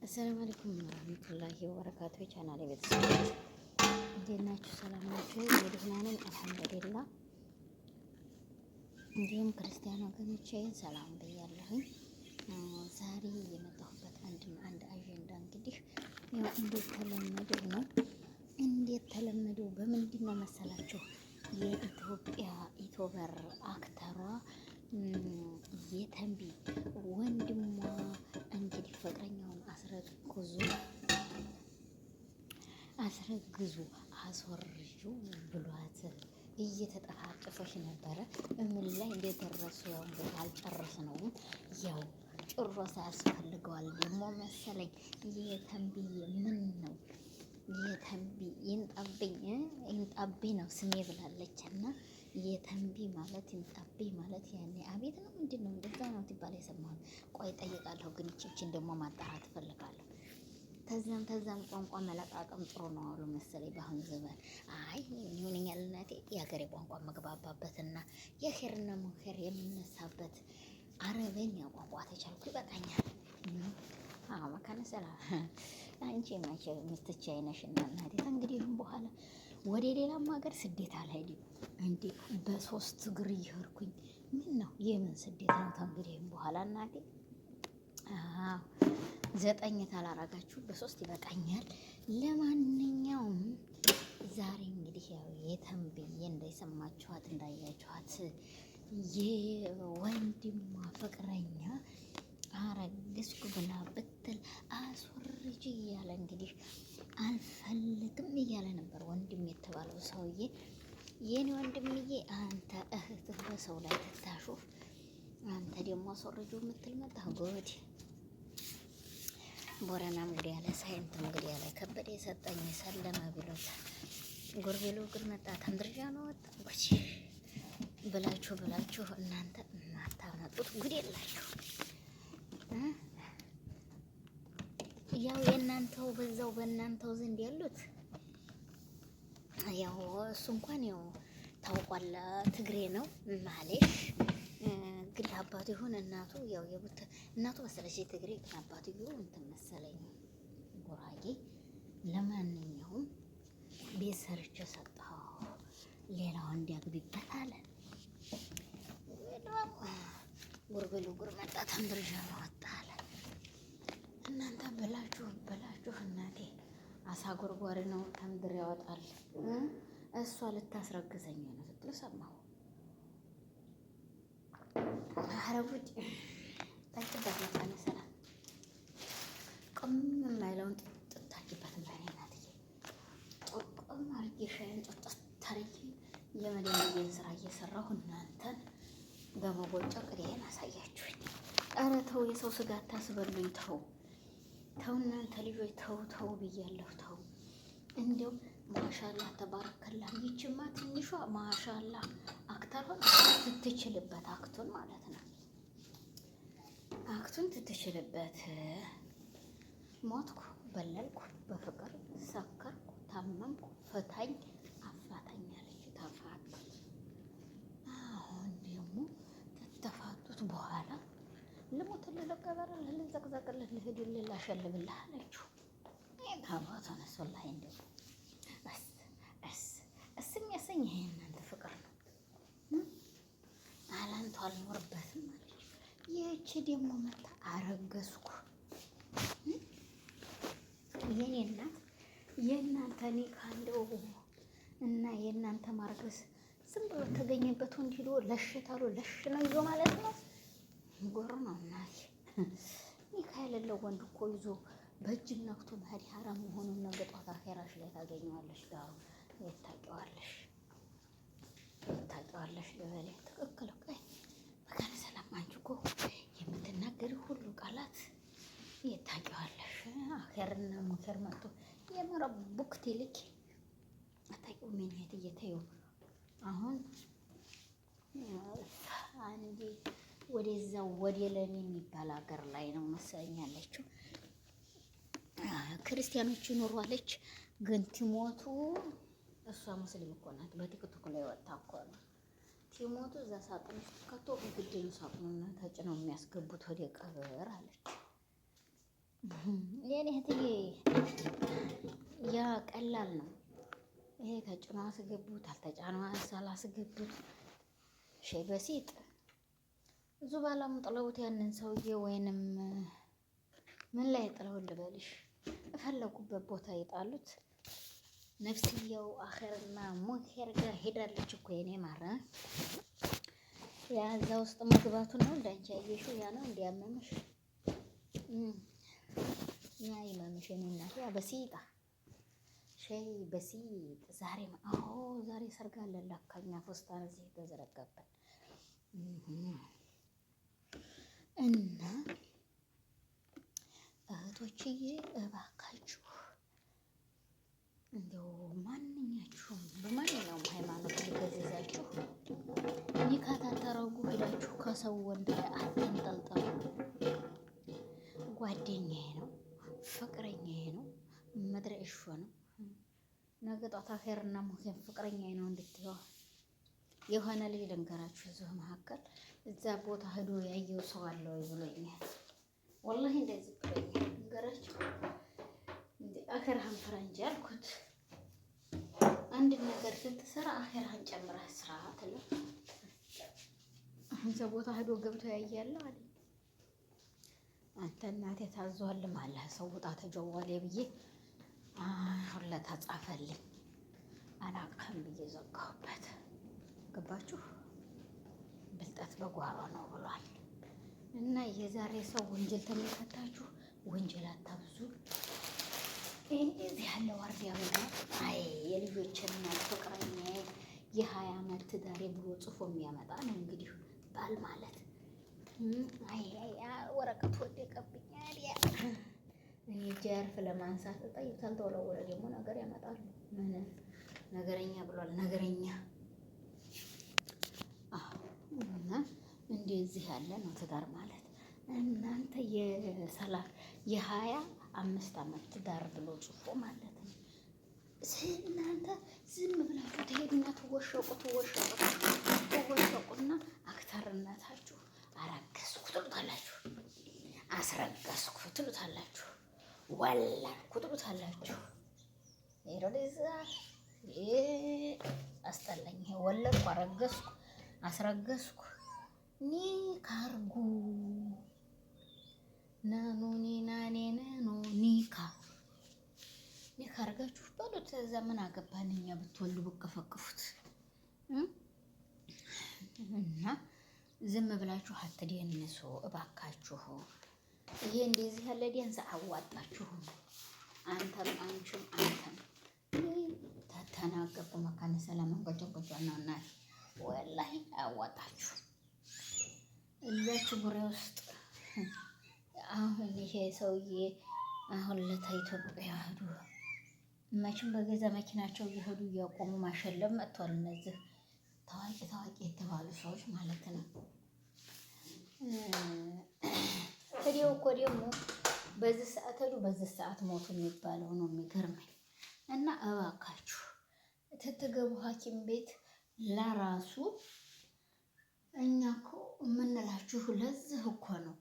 አሰላሙ አለይኩም ወራህመቱላሂ ወበረካቱ። ቻናሌ ቤተሰቦች እንዴት ናችሁ? ሰላም ናችሁ? ደህና ነኝ አልሐምዱሊላህ። እንዲሁም ክርስቲያን ወገኖቼ ሰላም ብያለሁኝ። ዛሬ የመጣሁበት አንድ አጀንዳ እንግዲህ እንደተለመደው ነው። እንደተለመደው በምንድን ነው መሰላችሁ? የኢትዮጵያ ዩቲዩበር አክተሯ የተንቢ ወንድሟ እንግዲህ ፍቅረኛውን አስረግዙ አስወርጁ ብሏት እየተጠፋጨፈች ነበረ። እምን ላይ እንደደረሱ ያው አልጨረስነውም። ያው ጭሮሳ ያስፈልገዋል ደግሞ መሰለኝ። የተንቢ ምን ነው የተንቢ ይንጣብኝ ነው ስሜ ብላለች እና የተንቢ ማለት ይንጣቤ ማለት ያኔ አቤት ነው ምንድን ነው እንደዛ ነው ትባል የሰማሁት። ቆይ ጠይቃለሁ፣ ግን ይቺን ደግሞ ማጣራት እፈልጋለሁ። ተዛም ቋንቋ መለቃቀም ጥሩ ነው አሉ መሰለኝ በአሁኑ ዘመን። አይ ይሁንኛል እናቴ የሀገሬ ቋንቋ መግባባበትና የኸርና ሙንከር የምነሳበት አረበኛ ቋንቋ ተቻልኩ ይበቃኛል። መካነ ሰላም አንቺ ማቸ ምስትቻ አይነሽና እናቴ እንግዲህም በኋላ ወደ ሌላም ሀገር ስደት አልሄድም እንዴ በሶስት እግር እየሄድኩኝ ምን ነው የምን ስደት ነው? እንግዲህም በኋላ እናቴ 9 ታላራጋችሁ በ3 ይበቃኛል። ለማንኛውም ዛሬ እንግዲህ ያው የተንብዬ እንዳይሰማችኋት እንዳያችኋት የወንድሟ ፍቅረኛ አረግዝኩ ብላ ብትል አስወርጅ እያለ እንግዲህ አልፈልግም እያለ ነበር ወንድም የተባለው ሰውዬ። የኔ ወንድምዬ አንተ እህትህ በሰው ላይ ትታሹፍ፣ አንተ ደግሞ አስወርጁ የምትል መጣ ጎድ ቦረናም እንግዲህ ያለ ሳይንትም እንግዲህ ያለ ከበደ የሰጠኝ ሰለመ ብሎት ጎርቤሎ ግን መጣ ተምድርጃ ነው ወጣ ጎች ብላችሁ እናንተ ማታመጡት ጉድ የላችሁ። ያው የእናንተው በዛው በእናንተው ዘንድ ያሉት ያው እሱ እንኳን ያው ታውቋል ትግሬ ነው ማለሽ ግን አባቱ ይሁን እናቱ ያው እናቱ መሰለሽ ትግሬ ግን አባቱ ይሁን እንትን መሰለኝ ጉራጌ። ለማንኛውም ቤት ሰርቼ ሰጠው ሌላው እንዲያግቢበት አለ። ጉርቤሉ ጉር መጣ ተንብርዣ ነው ወጣ አለ። እናንተ በላችሁ እናቴ አሳ ጎርጓሪ ነው ተምድር ያወጣል። እሷ ልታስረግዘኝ ነው ስትል ሰማሁ። አረቡጭ ታጭበት መጣነ ሰላም ቆም የማይለውን ጥጥ አድርጊበት ማለት እናትዬ ቆም አድርጌ ሻይን ጥጥ ታሪክ የመደመየን ስራ እየሰራሁ እናንተን በመቦጨቅ ቅዴን አሳያችሁኝ። ኧረ ተው የሰው ስጋ አታስበሉኝ። ተው እናንተ ልጆች ተው ብያለሁ። ተው እንዲያው ማሻላ ተባረከላ። ይችማ ትንሿ ማሻላ አክተሯን ትትችልበት አክቱን ማለት ነው። አክቱን ትትችልበት። ሞትኩ፣ በለልኩ፣ በፍቅር ሰከርኩ፣ ታመምኩ፣ ፍታኝ አፋታኝ አለች። ተፋቱት። አሁን ደግሞ ተተፋቱት በኋላ ልሞትልህ፣ ልቀበርልህ፣ ልዘቅዘቅልህ፣ ልሂድልህ፣ ላሸልብልህ አለችው። ታባቷ ነሶላ እንደው እስ የሚያሰኝ ይሄ እናንተ ፍቅር ነው። አላንቱ አልኖርበትም አለች። ይህቺ ደግሞ መታ አረገዝኩ። የኔ እናት የእናንተ እኔ ካለው እና የእናንተ ማርገዝ ዝም ብሎ ተገኘበት ወንድ ሄዶ ለሽታሉ ለሽ ነው ይዞ ማለት ነው። ጎር ነው እናቴ። ኒካ የሌለው ወንድ እኮ ይዞ በእጅ ነክቶ መሄድ ሐራም መሆኑን ነገ ጧት አኼራሽ ላይ ታገኘዋለሽ። ጋር የታውቂዋለሽ ለበሌ ትክክል። ቆይ መካነ ሰላም አንቺ እኮ የምትናገሪ ሁሉ ቃላት የታውቂዋለሽ። አኼርና ሙንከር መጥቶ የመረቡክ ትልክ አታውቂው ምን የት እየተየው አሁን አንዴ ወደዛው ወደ ለኔ የሚባል ሀገር ላይ ነው መሰለኝ ያለችው። ክርስቲያኖች ይኖሯለች ግን ቲሞቱ እሷ ሙስሊም እኮ ናት። በቲክቶክ ላይ ወጣ እኮ ነው ቲሞቱ እዛ ሳጥን ውስጥ ከቶ ግድ ነው ሳጥኑና ተጭነው የሚያስገቡት ወደ ቀብር አለች። የኔ እህትዬ ያ ቀላል ነው። ይሄ ተጭኖ አስገቡት አልተጫነው ሳላስገቡት ሸይ በሲጥ ብዙ ባላም ጥለውት ያንን ሰውዬ ወይንም ምን ላይ ጥለው ልበልሽ የፈለጉበት ቦታ ይጣሉት። ነፍስያው አኸርና ሙንከር ጋር ሄዳለች እኮ የኔ ማረ ያ እዛ ውስጥ መግባቱ ነው እንዳንቺ ያየሽው ያ ነው እንዲያመምሽ ያ ይመምሽ የኔ እናት ያ በሲጣ ሸይ በሲጥ ዛሬ ዛሬ ሰርግ አለ ለካ እኛ ፎስታን እዚህ የተዘረጋበት እና እህቶችዬ እባካችሁ እንደው ማንኛችሁም በማንኛውም ሃይማኖት ሊገዛዛችሁ ኒካ ታታረጉ ሄዳችሁ ከሰው ወንድ ላይ አትንጠልጠሉ። ጓደኛዬ ነው፣ ፍቅረኛዬ ነው፣ መድረሻ ነው። ነገ ጧት አኼርና ሙኬን ፍቅረኛዬ ነው እንድትይዋ የሆነ ልጅ ልንገራችሁ። እዚሁ መካከል እዛ ቦታ ሄዶ ያየው ሰው አለ ወይ ብሎኛል። ወላሂ እንደዚህ ብሎኛል። ልንገራችሁ እንደ አኼርህን ፍራ እንጂ አልኩት። አንድ ነገር ስትሰራ አኼርህን ጨምረህ ስራ ትለው። እዛ ቦታ ሄዶ ገብቶ ያያለሁ አለ። አንተ እናቴ ታዟል ማለት ሰው ውጣ ተጀዋሌ ብዬ ሁለት ጻፈልኝ አላቅም ብዬ ዘጋሁበት። ገባችሁ? ብልጠት በጓሮ ነው ብሏል። እና የዛሬ ሰው ወንጀል ተመለከታችሁ፣ ወንጀል አታብዙ። እንደዚህ ያለ ዋርዲያ በጋ አይ የልጆችን እናት ፍቅረኛ የ20 ዓመት ትዳሬ ብሎ ጽፎ የሚያመጣ ነው እንግዲህ ባል ማለት። አይ ወረቀት ወደቀብኝ አይያ እኔ ጀርፍ ለማንሳት ጠይቃል። ተወለወለ ደግሞ ነገር ያመጣሉ። ምን ነገረኛ ብሏል ነገረኛ። እና እንደዚህ ያለ ነው ትዳር ማለት። እናንተ የ25 ዓመት ትዳር ብሎ ጽፎ ማለት ነው። እናንተ ዝም ብላችሁ ትሄዱና ትወሸቁና አክተርነታችሁ አረገዝኩ ትሉታላችሁ፣ አስረገዝኩ ትሉታላችሁ፣ ወለድኩ ትሉታላችሁ። ይሮዲዛ አስጠላኝ። ወለድኩ፣ አረገዝኩ፣ አስረገዝኩ ኒካ አርጉ ኒካ አርጋችሁ በሉት። እዛ ምን አገባን እኛ ብትወልዱ ብቀፈቅፉት እና ዝም ብላችሁ አትደንሱ እባካችሁ። ይሄ እንደዚህ ያለ ዲያንስ አዋጣችሁም። አንተም አንቺም ተተናገርኩ መካነ ሰላም እንቆጭ ነውና ወላሂ አያዋጣችሁ። እዛች ጉሬ ውስጥ አሁን ይሄ ሰውዬ አሁን ለኢትዮጵያ ሄዱ መቼም በገዛ መኪናቸው እየሄዱ እያቆሙ ማሸለም መጥቷል። እነዚህ ታዋቂ የተባሉ ሰዎች ማለት ነው። እዲው እኮ ደግሞ በዚህ ሰዓት ሄዱ በዚህ ሰዓት ሞቱ የሚባለው ነው የሚገርመኝ። እና እባካችሁ ትትገቡ ሐኪም ቤት ለራሱ እኛ እኮ የምንላችሁ ለዚህ እኮ ነው።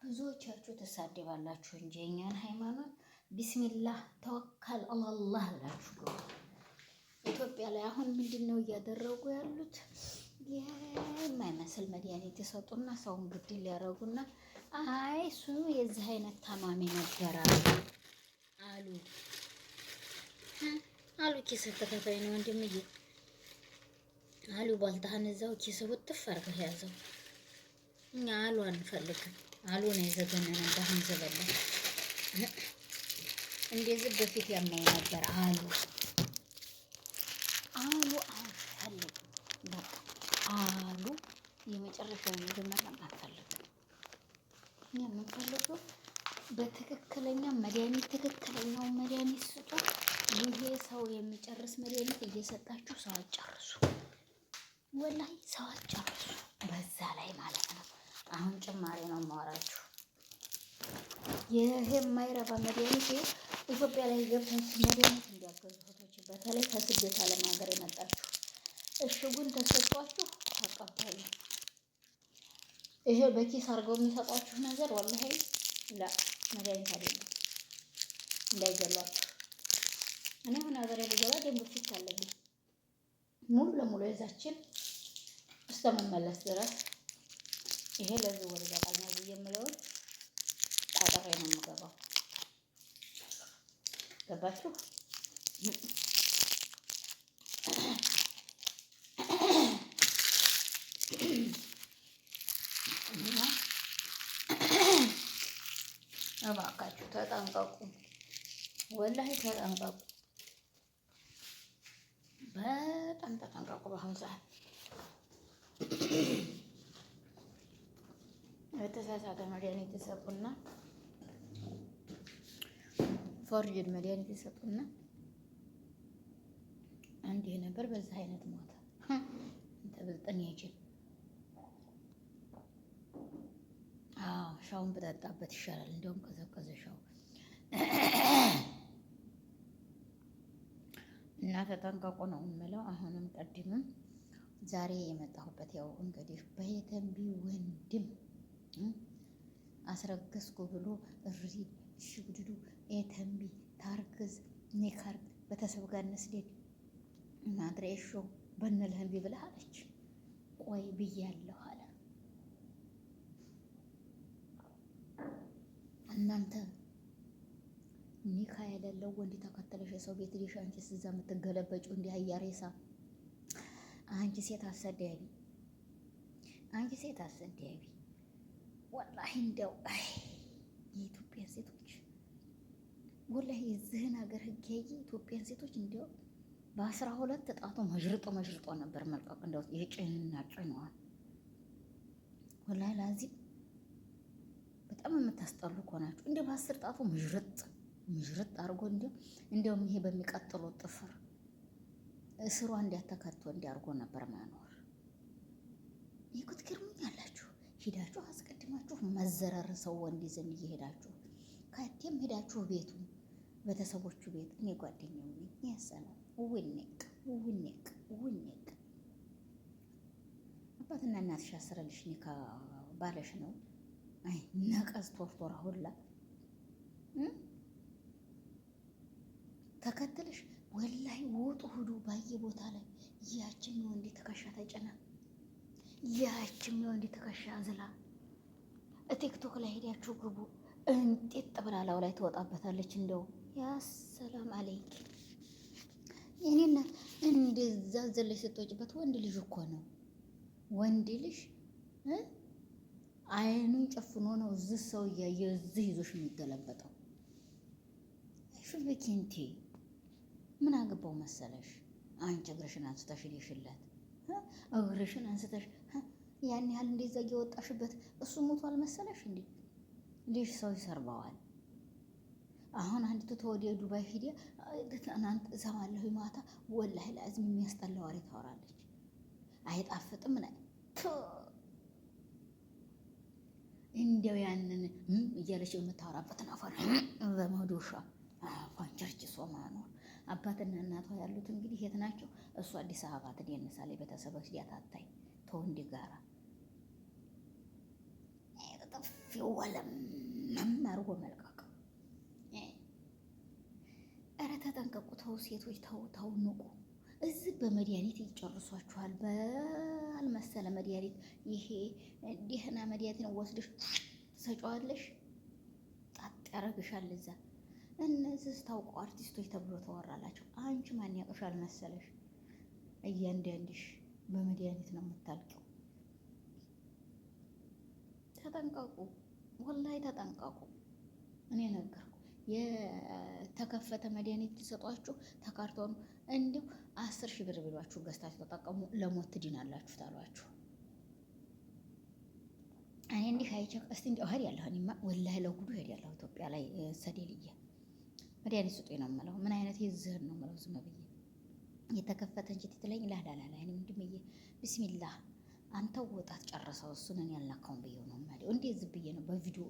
ብዙዎቻችሁ ተሳደባላችሁ እንጂ የእኛን ሃይማኖት ቢስሚላህ ተወከል አላህ ብላችሁ ገቡ። ኢትዮጵያ ላይ አሁን ምንድን ነው እያደረጉ ያሉት? የማይመስል መድኃኒት የሰጡና ሰውን ግድል ሊያደርጉና አይ እሱ የዚህ አይነት ታማሚ ነበረ አሉ ኪስ ተከፋይ ነው ወንድምዬ አሉ ባልታህን እዛው ኪስ ውጥፍ አድርገህ ያዘው። እኛ አሉ አንፈልግም። አሉ ነው የዘገነነ እንዳሁን ዘበለ እንደዚህ በፊት ያመው ነበር አሉ አንፈልግም። በቃ አሉ የመጨረሻው መጀመሪያ አንፈልግም። እኛ የምንፈልገው በትክክለኛ መድኃኒት ትክክለኛውን መድኃኒት ስጡ። ይሄ ሰው የሚጨርስ መድኃኒት እየሰጣችሁ ሰው አጨርሱ። ወላሂ ሰው አጨርሱ። በዛ ላይ ማለት ነው። አሁን ጭማሪ ነው የማወራችሁ። ይሄ የማይረባ መድኃኒት ኢትዮጵያ ላይ ገብታችሁ መድኃኒት እንዲያገዙ እህቶች፣ በተለይ ከስደት ዓለም ሀገር የመጣችሁ እሽጉን ተሰጧችሁ ተቀበሉ። ይሄ በኪስ አድርገው የሚሰጧችሁ ነገር ወላሂ መድኃኒት አይደለም እንዳይገሏችሁ። እኔ አሁን ሀገሬ ልገባ ደም ግፊት አለብኝ ሙሉ ለሙሉ የዛችን እስከምመለስ ድረስ ይሄ ለዚህ ወር ይበቃኛል ብዬ የምለውን ጣጥሬ ነው የምገባው። ገባችሁ? እባካችሁ ተጠንቀቁ፣ ወላሂ ተጠንቀቁ፣ በጣም ተጠንቀቁ። በአሁኑ ሰዓት የተሳሳተ መድኃኒት ይሰጡና ፎርጅድ መድኃኒት ይሰጡና እንዲህ ነበር በዛ አይነት ሞተ እንተ ብልጥን ይችል ሻውን ብጠጣበት ይሻላል። እንደውም ቀዘቀዘ ሻው እና ተጠንቀቁ ነው የምለው። አሁንም ቀድምም ዛሬ የመጣሁበት ያው እንግዲህ በየተንቢ ወንድም አስረገዝኩ ብሎ እሪ ሽጉድዱ የተንቢ ታርግዝ ኔካርግ ቤተሰብ ጋር እንስደድ ማድረሾ በነልህ እምቢ ብለህ አለች። ቆይ ብያለሁ አለ። እናንተ ኒካ የሌለው ወንድ ተከተለሽ የሰው ቤት ዲሽ አንቺስ እዛ የምትገለበጪው እንዲህ አያሬሳ አንቺ ሴት አሰዳቢ፣ አንቺ ሴት አሰዳቢ። ወላሂ እንደው የኢትዮጵያ ሴቶች ወላሂ የዚህን ሀገር ህግ ያየ የኢትዮጵያን ሴቶች እንደው በ12 ጣቱ መዥርጦ ነበር መልቀቅ። እንደው የጭንና ጭነዋል። ወላሂ ላዚም በጣም የምታስጠሉ እኮ ናችሁ። እንደ በ10 ጣቱ ምዥርጥ አድርጎ እንደውም ይሄ በሚቀጥለው ጥፍር እስሯ እንዲያተከቶ እንዲያርጎ ነበር ማኖር። ይህ እኮ ትገርሙኛላችሁ። ሂዳችሁ አስቀድማችሁ መዘረር ሰው ወንድ ዘንድ እየሄዳችሁ ከቴም ሄዳችሁ ቤቱ ቤተሰቦቹ ቤት እኔ ጓደኛው ነኝ ያሰላም ውኔቅ አባትና እናትሽ አስረልሽ ኒካ ባለሽ ነው። አይ ነቀዝ ቶርቶራ ሁላ ተከተለሽ ወላይ ውጡ ሁዱ ባየ ቦታ ላይ ያችን ነው እንዴ ተከሻ ተጨና ያችን ነው እንዴ ተከሻ አዝላ ቲክቶክ ላይ ሄዳችሁ ግቡ። እንጤጥ ብላላው ላይ ትወጣበታለች። እንደው ያ ሰላም አለይክ የኔ እናት እንደዛ ዘለሽ ስትወጪበት ወንድ ልጅ እኮ ነው ወንድ ልጅ አይኑን ጨፍኖ ነው እዚህ ሰው እያየ እዚህ ይዞሽ የሚገለበጠው። ሽብኪንቲ ምን አገባው መሰለሽ? አንቺ እግርሽን አንስተሽ ሊሽለት እግርሽን አንስተሽ ያን ያህል እንደዛ እየወጣሽበት እሱ ሞቷል መሰለሽ እንዴ? ልጅ ሰው ይሰርበዋል። አሁን አንዲቱ ተወዲያ ዱባይ ሂዳ ትናንት እሰማለሁ ማታ ወላሂ ለአዝም የሚያስጠላ ወሬ ታወራለች። አይጣፍጥም ነ እንዲያው ያንን እያለች የምታወራበትን አፈር በመዶሻ ፋንቸርች ሶማ ነው። አባትና እናቷ ያሉት እንግዲህ የት ናቸው? እሱ አዲስ አበባ ትደንሳለች። ቤተሰቦች ዲያታታይ ተወንድ ጋራ ጥፊ ወለም አርጎ መልቀቅ። ኧረ ተጠንቀቁ። ተው ሴቶች ተው ንቁ። እዚህ በመድኃኒት ይጨርሷችኋል። ባልመሰለ መድኃኒት ይሄ ደህና መድኃኒት ነው ወስደሽ ትሰጫዋለሽ፣ ጣጥ ያረግሻል። እዛ እነዚህ ታውቀው አርቲስቶች ተብሎ ተወራላቸው። አንቺ ማን ያውቅሻል መሰለሽ? እያንዳንድሽ በመድኃኒት ነው የምታልቂው። ተጠንቀቁ፣ ወላሂ ተጠንቀቁ። እኔ ነገርኩ። የተከፈተ መድኃኒት ሊሰጧችሁ ተካርቶኑ እንዲሁ 10,000 ብር ቢሏችሁ ገዝታችሁ ተጠቀሙ፣ ለሞት ትድናላችሁ ታሏችሁ። እኔ እንዲህ አይቸክ እስቲ እንዲሁ እሄዳለሁ። እኔማ ወላሂ ለጉዱ እሄዳለሁ። ኢትዮጵያ ላይ ሰዴልዬ መድኃኒት ስጡኝ ነው የምለው። ምን አይነት የዝህን ነው የምለው? ዝም ብዬ የተከፈተ እንጂ ትትለኝ ላዳላላ እኔ ምንድምዬ ቢስሚላህ አንተው ወጣት ጨረሰው እሱን እኔ ያልናካውን ብዬው ነው ማለት እንዴ ዝም ብዬ ነው በቪዲዮ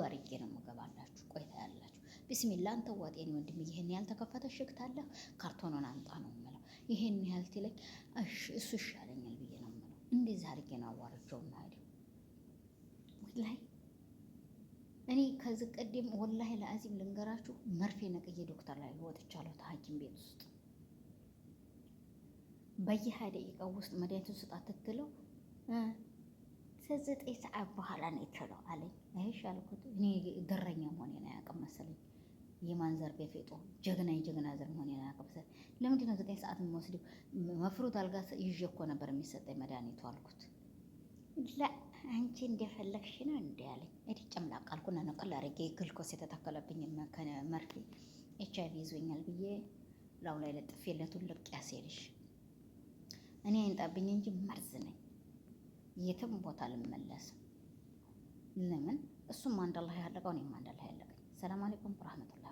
አርቄ ነው የምገባላችሁ። ቆይታ ያላችሁ ቢስሚላህ አንተው ዋጤ ነው ወንድም ይሄን ያልተከፈተ ሽክታለ ካርቶኑን አንጣ ነው የምለው። ይሄን ያህል ትለኝ እሺ እሱ ይሻለኛል ብዬ ነው የምለው። እንደዚህ አርቄ ነው አዋርጀው ማለት ወላሂ እኔ ከዚህ ቀደም ወላሂ ለአዚም ልንገራችሁ መርፌ ነቅዬ ዶክተር ላይ ወጥቻለሁ። ሐኪም ቤት ውስጥ በየ20 ደቂቃው ውስጥ መድኃኒቱን ስጣት ትትለው ከ9 ሰዓት በኋላ ነው የተለው አለኝ። አይሽ አልኩት። እኔ ግረኛ መሆኔን አያውቅም መሰለኝ። የማንዘር በፌጦ ጀግና የጀግና ዘር መሆኔን አያውቅም መሰለኝ። ለምንድን ነው 9 ሰዓት የምወስደው? መፍሩት አልጋ ይዤ እኮ ነበር የሚሰጠኝ መድኃኒቱ አልኩት። ላ አንቺ እንደፈለግሽ ነው እንዲ ያለኝ። እዲ ጨምላቅ አልኩና ነቀል አድርጌ ግልኮስ የተተከለብኝ መርፌ HIV ይዞኛል ብዬ ላው ላይ ለጥፌለቱን ልቅ ያሴልሽ እኔ አይንጣብኝ እንጂ መርዝ ነኝ። የትም ቦታ ልመለስም። ለምን እሱም አንድ አላህ ያለቀው እኔም አንድ አላህ ያለቀኝ። ሰላም አለይኩም ወራህመቱላህ